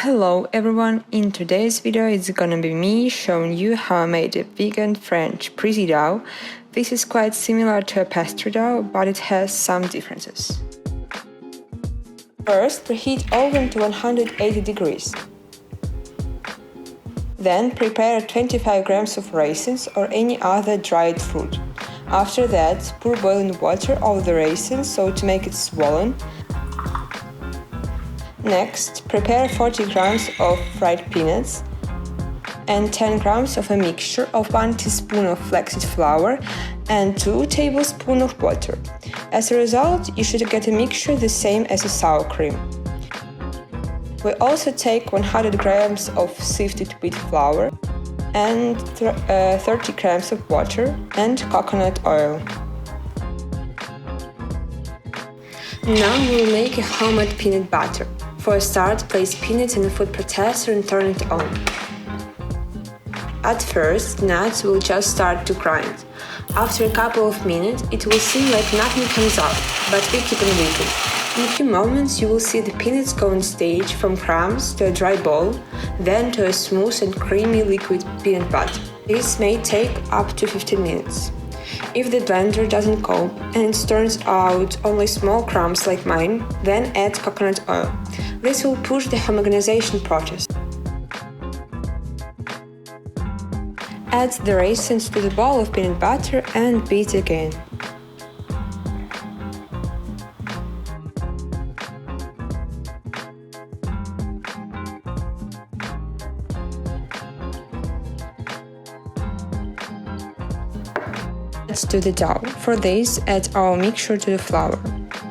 Hello everyone, in today's video it's gonna be me showing you how I made a vegan French brie dough. This is quite similar to a pastry dough, but it has some differences. First, preheat oven to 180 degrees. Then prepare 25 grams of raisins or any other dried fruit. After that, pour boiling water over the raisins so to make it swollen. Next, prepare 40 grams of fried peanuts and 10 grams of a mixture of 1 teaspoon of flaxseed flour and 2 tablespoons of butter. As a result, you should get a mixture the same as a sour cream. We also take 100 grams of sifted wheat flour and 30 grams of butter and coconut oil. Now we will make a homemade peanut butter. For a start, place peanuts in a food processor and turn it on. At first, nuts will just start to grind. After a couple of minutes, it will seem like nothing comes out, but we keep on waiting. In a few moments, you will see the peanuts go on stage from crumbs to a dry ball, then to a smooth and creamy liquid peanut butter. This may take up to 15 minutes. If the blender doesn't cope and it turns out only small crumbs like mine, then add coconut oil. This will push the homogenization process. Add the raisins to the bowl of peanut butter and beat again. To the dough. For this, add our mixture to the flour,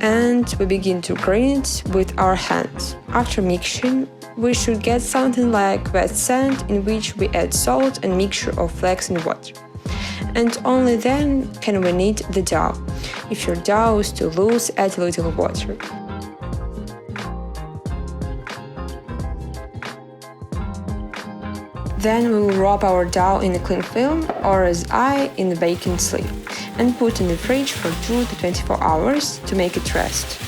and we begin to grind it with our hands. After mixing, we should get something like wet sand in which we add salt and mixture of flax and water. And only then can we knead the dough. If your dough is too loose, add a little water. Then we will wrap our dough in a cling film, or as I, in a baking sleeve, and put in the fridge for 2 to 24 hours to make it rest.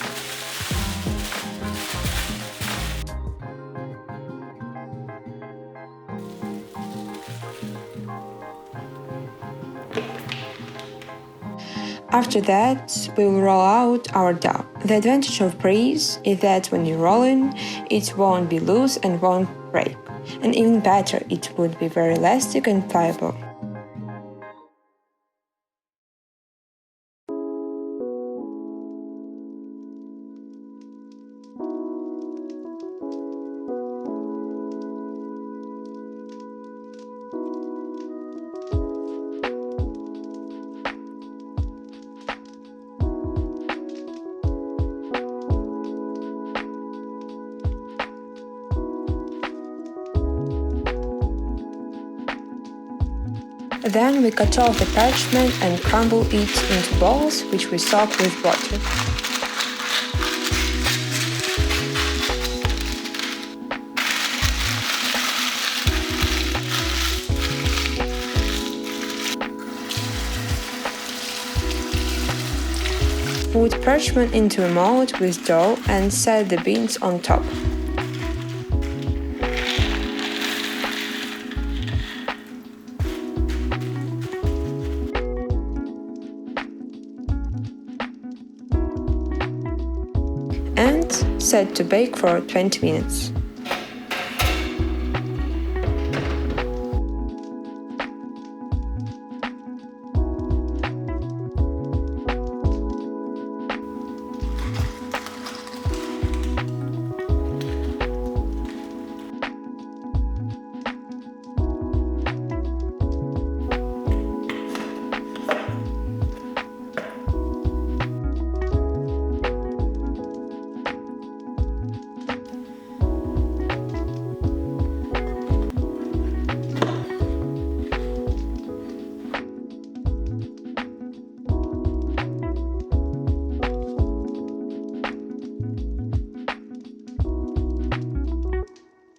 After that, we will roll out our dough. The advantage of brie is that when you roll in, it won't be loose and won't break. And even better, it would be very elastic and pliable. Then we cut off the parchment and crumble it into balls, which we soak with water. Put parchment into a mold with dough and set the beans on top. And set to bake for 20 minutes.